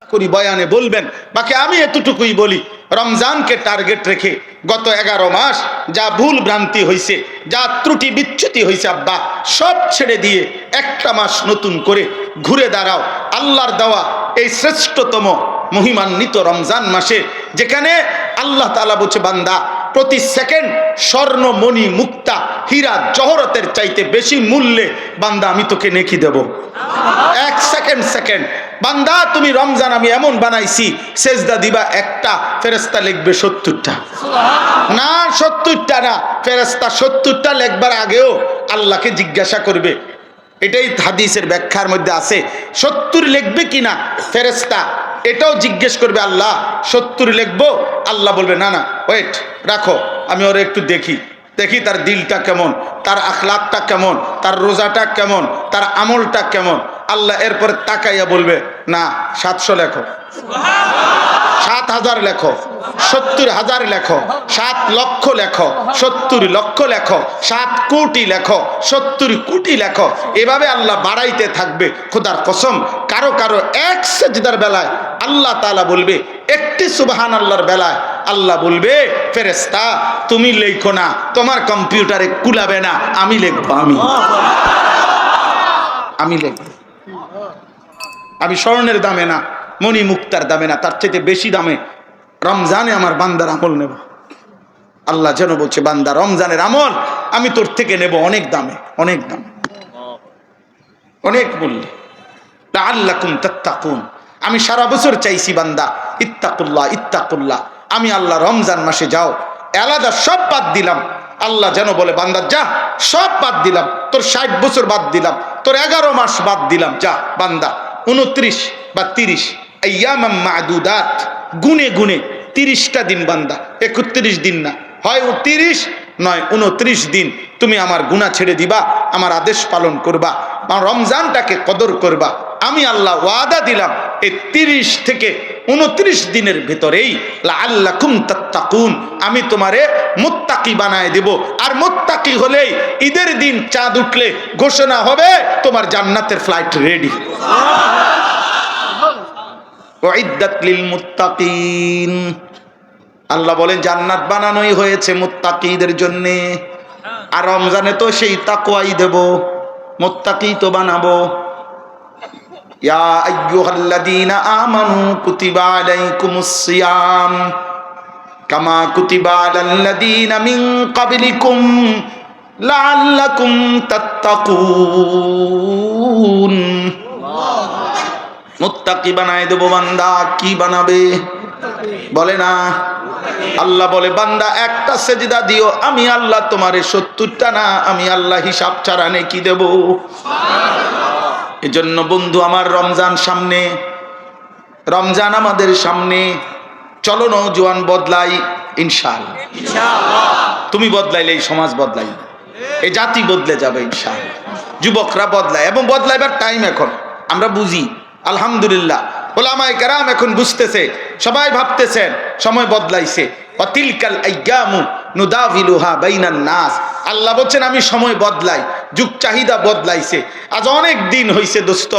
করি বয়ানে বলবেন, বাকি আমি এতটুকুই বলি, রমজানকে টার্গেট রেখে গত 11 মাস যা ভুল ভ্রান্তি হয়েছে, যা ত্রুটি বিচ্যুতি হয়েছে, আব্বা সব ছেড়ে দিয়ে একটা মাস নতুন করে ঘুরে দাঁড়াও আল্লাহর দেওয়া এই শ্রেষ্ঠতম মহিমান্বিত রমজান মাসে, যেখানে আল্লাহ তাআলা বলছে বান্দা প্রতি সেকেন্ড স্বর্ণ মণি মুক্তা হীরা জহরতের চাইতে বেশি মূল্যে বান্দা আমি তোকে নেকি দেব। এক সেকেন্ড বান্দা তুমি রমজান আমি এমন বানাইছি, সেজদা দিবা একটা, ফেরেশতা লিখবে 70টা। না 70টা না, ফেরেশতা 70টা লিখবার আগেও আল্লাহকে জিজ্ঞাসা করবে। এটাই হাদিসের ব্যাখ্যার মধ্যে আছে, 70 লিখবে কিনা ফেরেশতা এটাও জিজ্ঞেস করবে, আল্লাহ 70 লিখবো? আল্লাহ বলবে না না ওয়েট রাখো, আমি ওরা একটু দেখি তার দিলটা কেমন, তার আখলাকটা কেমন, তার রোজাটা কেমন, তার আমলটা কেমন। আল্লাহ এরপর তাকাইয়া বলবে না 700 লেখো, 7000 লেখো, 70,000 লেখো, 7 লক্ষ লেখো, 70 লক্ষ লেখো, 7 কোটি লেখো, 70 কোটি লেখো। এভাবে আল্লাহ বাড়াইতে থাকবে। খোদার কসম কারো কারো এক সেজদার বেলায় আল্লাহ তাআলা বলবে, একটি সুবহানাল্লাহর বেলায় আল্লাহ বলবে ফেরেশতা তুমি লেখো না, তোমার কম্পিউটারে কুলাবে না, আমি লিখবো, আমি লিখবো। আমি স্বর্ণের দামে না, মণি মুক্তার দামে না, তার চাইতে বেশি দামে রমজানে আমার বান্দার আমল নেব। আল্লাহ যেন বলছে বান্দা রমজানের আমল আমি তোর থেকে নেব অনেক দামে, অনেক দামে, অনেক মূল্যে। লাআল্লাকুম তাত্তাকুন। আমি সারা বছর চাইছি বান্দা ইত্তাকুল্লাহ ইত্তাকুল্লাহ, আমি আল্লাহ রমজান মাসে যাও আলাদা সব বাদ দিলাম। আল্লাহ যেন বলে বান্দা যা সব বাদ দিলাম, তোর 60 বছর বাদ দিলাম, তোর 11 মাস বাদ দিলাম, যা বান্দা 29 বা 30 আইয়ামাম মা'দুদাত, গুনে গুনে 30টা দিন বান্দা, 31 দিন না, হয় 30 নয় 29 দিন তুমি আমার গুনাহ ছেড়ে দিবা, আমার আদেশ পালন করবা, রমজানটাকে কদর করবা। আমি আল্লাহ ওয়াদা দিলাম এই 30 থেকে 29 দিনের ভিতরেই লাআল্লাকুম তাত্তাকুন, আমি তোমারে মুত্তাকি বানায় দেব। আর মুত্তাকি হলেই ঈদের দিন চাঁদ উঠলে ঘোষণা হবে তোমার জান্নাতের ফ্লাইট রেডি। উইদ্দাত লিল মুত্তাকিন। আল্লাহ বলেন জান্নাত বানানোই হয়েছে মুত্তাকিদের জন্য। আর রমজানে তো সেই তাকওয়াই দেব, মুত্তাকি তো বানাবো। ইয়া আইয়ুহাল্লাযীনা আমানু কুতিবা আলাইকুমুস সিয়াম কামা কুতিবা আলাল্লাযীনা মিন ক্বাবলিকুম লাআল্লাকুম তাত্তাকুন। মুত্তাকি বানায় দেব বান্দা। কি বানাবে বলে না? আল্লাহ বলে বান্দা একটা সেজদা দিও, আমি আল্লাহ তোমারে 70টা না, আমি আল্লাহ হিসাব ছাড়া নেকি দেব। এজন্য বন্ধু আমার রমজান সামনে, রমজান আমাদের সামনে, চলো নওজোয়ান বদলাই ইনশাআল্লাহ। তুমি বদলাইলে এই সমাজ বদলাই, এই জাতি বদলে যাবে ইনশাআল্লাহ। যুবকরা বদলায় এবং বদলাইবার টাইম এখন আমরা বুঝি আলহামদুলিল্লাহ। ওলামায়ে কেরাম এখন বুঝতেছে, সবাই ভাবতেছেন সময় বদলাইছে। অতিলকাল আইয়ামু নুদাভিলুহা বাইনান নাস। আল্লাহ বলছেন আমি সময় বদলাই, যুগ চাহিদা বদলাইছে। আজ অনেক দিন হইছে দোস্ত,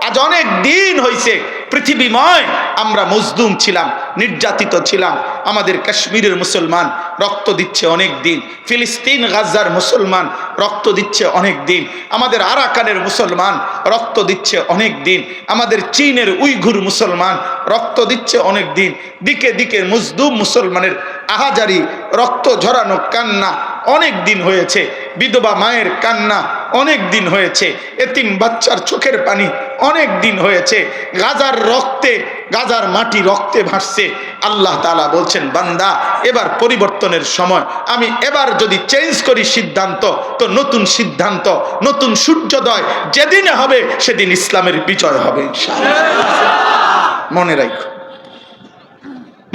আজ অনেক দিন হইছে পৃথিবীময় আমরা মজলুম ছিলাম, নির্যাতিত ছিলাম। আমাদের কাশ্মীরের মুসলমান রক্ত দিচ্ছে অনেক দিন, ফিলিস্তিন গাজার মুসলমান রক্ত দিচ্ছে অনেক দিন, আমাদের আরাকানের মুসলমান রক্ত দিচ্ছে অনেক দিন, আমাদের চীনের উইঘুর মুসলমান রক্ত দিচ্ছে অনেক দিন। দিকে দিকে মজলুম মুসলমানের আহাজারি, রক্ত ঝরানো কান্না অনেক দিন হয়েছে, বিধবা মায়ের কান্না অনেক দিন হয়েছে, এতিম বাচ্চার চোখের পানি অনেক দিন হয়েছে। গাজার রক্তে, গাজার মাটি রক্তে ভাসছে। আল্লাহ তাআলা বলছেন বান্দা এবার পরিবর্তনের সময়, আমি এবার যদি চেঞ্জ করি সিদ্ধান্ত, তো নতুন সিদ্ধান্ত, নতুন সূর্যোদয় যেদিনে হবে সেদিন ইসলামের বিজয় হবে ইনশাআল্লাহ। মনে রাখো,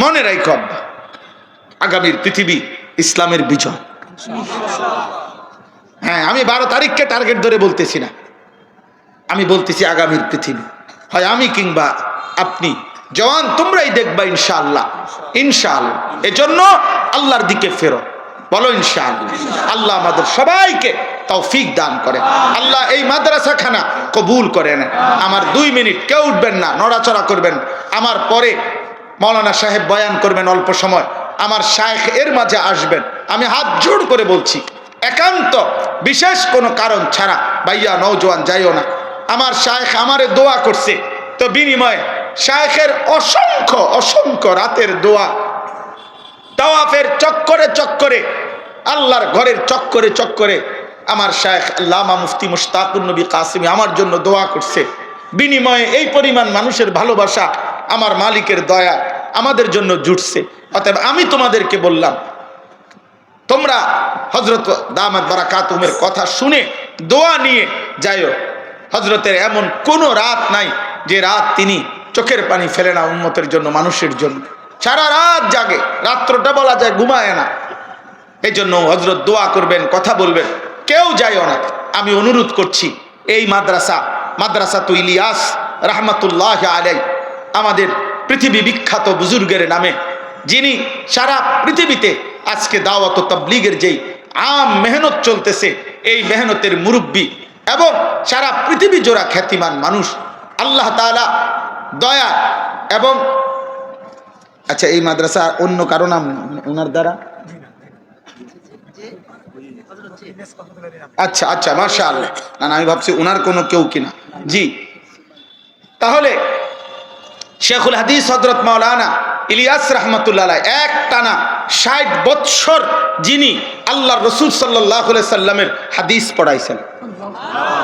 মনে রাখো আব্বা, আগামীর পৃথিবী ইসলামের বিজয়। হ্যাঁ, আমি 12 তারিখকে টার্গেট ধরে বলতেছি না, আমি বলতেছি আগামীর পৃথিবী। হয় আমি কিংবা আপনি, জওয়ান তোমরাই দেখবা ইনশাআল্লাহ, ইনশাআল্লাহ। এজন্য আল্লাহর দিকে ফেরো, বলো ইনশাআল্লাহ। আল্লাহ আমাদের সবাইকে তৌফিক দান করেন। আল্লাহ এই মাদ্রাসাখানা কবুল করেন। আমার 2 মিনিট কেউ উঠবেন না, নড়াচড়া করবেন। আমার পরে মাওলানা সাহেব বয়ান করবেন অল্প সময়, আমার শায়েখ এর মাঝে আসবেন। আমি হাত জোড় করে বলছি, একান্ত বিশেষ কোনো কারণ ছাড়া ভাইয়া নওজোয়ান যাইও না। আমার শায়েখ আমারে দোয়া করছে, তো বিনিময়ে শায়েখের অসংখ্য অসংখ্য রাতের দোয়া, তাওয়াফের চক্করে চক্করে, আল্লাহর ঘরের চক্করে চক্করে আমার শায়েখ আল্লামা মুফতি মুশতাকুর নবী কাসিমি আমার জন্য দোয়া করছে। বিনিময়ে এই পরিমাণ মানুষের ভালোবাসা, আমার মালিকের দয়া আমাদের জন্য জুটছে। অতএব আমি তোমাদেরকে বললাম, তোমরা হযরত দামাত বারাকাতুহুমের কথা শুনে দোয়া নিয়ে যাইও। হযরতের এমন কোনো রাত নাই যে রাত তিনি চোখের পানি ফেলে না উম্মতের জন্য, মানুষের জন্য। সারা রাত জাগে, রাত্রটা বলা যায় ঘুমায় না। এই জন্য হযরত দোয়া করবেন, কথা বলবেন, কেউ যাইও না। আমি অনুরোধ করছি, এই মাদ্রাসাতুল ইলিয়াস রাহমাতুল্লাহি আলাইহি, আমাদের পৃথিবী বিখ্যাত বুজুর্গের নামে, যিনি সারা পৃথিবীতে আজকে দাওয়াত ও তাবলীগের যেই আম মেহনত চলতেছে, এই মেহনতের মুরব্বী এবং সারা পৃথিবী জোড়া খ্যাতিমান মানুষ। আল্লাহ তাআলা দয়া এবং আচ্ছা, এই মাদ্রাসা অন্য কারো নাম ওনার দ্বারা? আচ্ছা আচ্ছা, মাশাআল্লাহ। না আমি ভাবছি ওনার কোনো কেউ কিনা। জি, তাহলে শেখুল হাদিস হযরত মাওলানা ইলিয়াস রাহমাতুল্লাহ আলাইহি একটানা 60 বৎসর যিনি আল্লাহর রাসূল সাল্লাল্লাহু আলাইহি সাল্লামের হাদিস পড়াইছেন।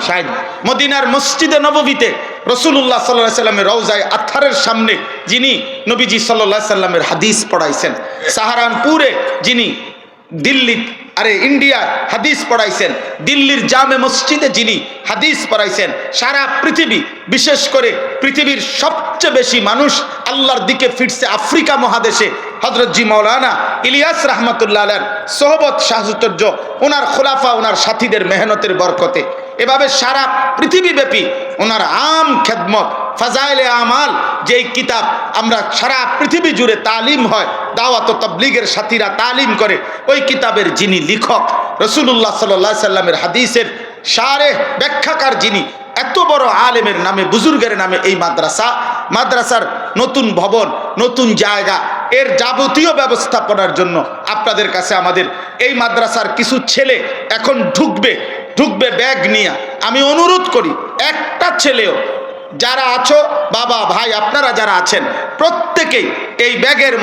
60 মদিনার মসজিদে নববীতে রাসূলুল্লাহ সাল্লাল্লাহু আলাইহি সাল্লামের রওজায়ে আতহারের সামনে যিনি নবীজি সাল্লাল্লাহু আলাইহি সাল্লামের হাদিস পড়াইছেন। সাহারানপুরে যিনি ইন্ডিয়ায় হাদিস পড়াইছেন। দিল্লির জামে মসজিদে যিনি হাদিস পড়াইছেন। সারা পৃথিবী, বিশেষ করে পৃথিবীর সবচেয়ে বেশি মানুষ আল্লাহর দিকে ফিরছে আফ্রিকা মহাদেশে হযরত জি মাওলানা ইলিয়াস রাহমাতুল্লাহ আলাইহির সোহবত সাহচর্য, ওনার খোলাফা, ওনার সাথীদের মেহনতের বরকতে এভাবে সারা পৃথিবীব্যাপী ওনার আম খেদমত ফাজাইলে আমাল, যেই কিতাব আমরা সারা পৃথিবী জুড়ে তালিম হয়, দাওয়াত ও তাবলীগের সাথীরা তালিম করে, ওই কিতাবের যিনি লেখক, রাসূলুল্লাহ সাল্লাল্লাহু আলাইহি সাল্লামের হাদিসের শারেহ ব্যাখ্যাকার যিনি, এত বড় আলেমের নামে, বুজুর্গের নামে এই মাদ্রাসার নতুন ভবন, নতুন জায়গা, এর যাবতীয় ব্যবস্থাপনার জন্য আপনাদের কাছে আমাদের এই মাদ্রাসার কিছু ছেলে এখন ঢুকবে ব্যাগ নিয়ে। আমি অনুরোধ করি, একটা ছেলেও যারা আছো, বাবা ভাই আপনারা যারা আছেন, প্রত্যেকেই এই ব্যাগের